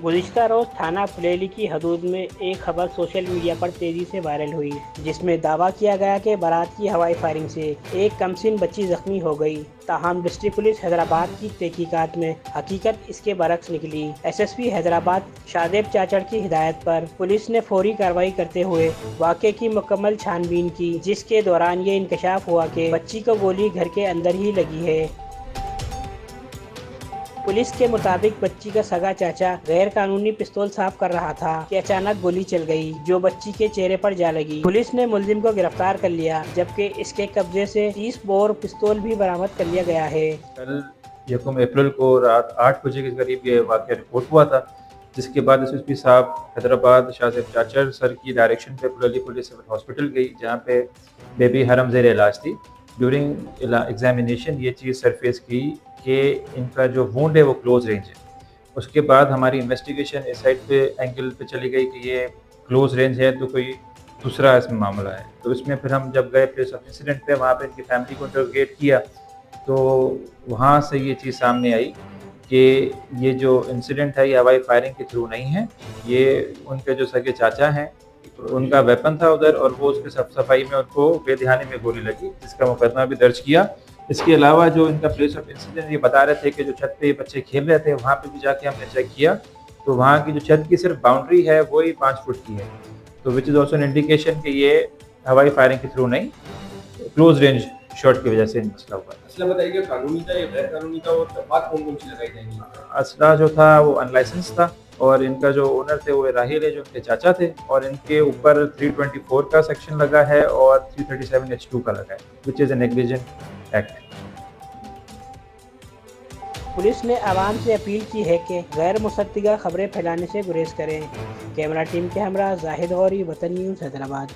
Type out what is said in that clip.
गुज़िश्ता रोज़ थाना फुलेली की हदूद में एक खबर सोशल मीडिया पर तेज़ी से वायरल हुई, जिसमें दावा किया गया कि बारात की हवाई फायरिंग से एक कमसिन बच्ची जख्मी हो गई। ताहम डिस्ट्रिक्ट पुलिस हैदराबाद की तहकीकात में हकीकत इसके बरक्स निकली। एसएसपी हैदराबाद शादेब चाचड़ की हिदायत पर पुलिस ने फौरी कार्रवाई करते हुए वाक़े की मुकम्मल छानबीन की, जिसके दौरान ये इंकशाफ हुआ कि बच्ची को गोली घर के अंदर ही लगी है। पुलिस के मुताबिक बच्ची का सगा चाचा गैर कानूनी पिस्तौल साफ कर रहा था कि अचानक गोली चल गई, जो बच्ची के चेहरे पर जा लगी। पुलिस ने मुलजिम को गिरफ्तार कर लिया, जबकि इसके कब्जे से 30 बोर पिस्तौल भी बरामद कर लिया गया है। कल 1 अप्रैल को रात 8 बजे के करीब ये वाक़या रिपोर्ट हुआ था, जिसके बाद एसएसपी साहब हैदराबाद शादेब चाचड़ सर की डायरेक्शन पे फुलेली पुलिस सिविल हॉस्पिटल गई, जहाँ पे बेबी हरम ज़ेर इलाज थी। ड्यूरिंग एग्जामिनेशन ये चीज़ सरफेस की कि इनका जो वुंड है वो क्लोज रेंज है। उसके बाद हमारी इन्वेस्टिगेशन इस साइड पे एंगल पे चली गई कि ये क्लोज रेंज है तो कोई दूसरा इसमें मामला है। तो इसमें फिर हम जब गए प्लेस ऑफ इंसिडेंट पे, वहाँ पे इनकी फैमिली को इंटरोगेट किया, तो वहाँ से ये चीज़ सामने आई कि ये जो इंसिडेंट है ये हवाई फायरिंग के थ्रू नहीं है। ये उनके जो सगे चाचा हैं उनका वेपन था उधर, और वो उसके सफाई में उनको बेध्यानी में गोली लगी, जिसका मुकदमा भी दर्ज किया। इसके अलावा जो इनका प्लेस ऑफ इंसिडेंट ये बता रहे थे कि जो छत पे ये बच्चे खेल रहे थे, वहाँ पे भी जाके हमने चेक किया, तो वहाँ की जो छत की सिर्फ बाउंड्री है वो ही 5 फुट की है, तो which is also an indication कि ये हवाई फायरिंग के थ्रू नहीं, क्लोज रेंज शॉट की वजह से मसला हुआ। असला बताइए, कानूनी था या गैर कानूनी था, और बात कौन कौन सी लगाई जाएंगी? असला जो था वो अनलाइसेंस था, और इनका जो ओनर थे वो राहिल है, जो इनके चाचा थे, और इनके ऊपर 324 का सेक्शन लगा है और 337H2 का लगा है, which is a negligent act. Police ने आवाम से अपील की है कि गैर मुसद्दिक़ा खबरें फैलाने से गुरेज करें। कैमरा टीम के हमरा जाहिद गौरी, वतन न्यूज़, हैदराबाद।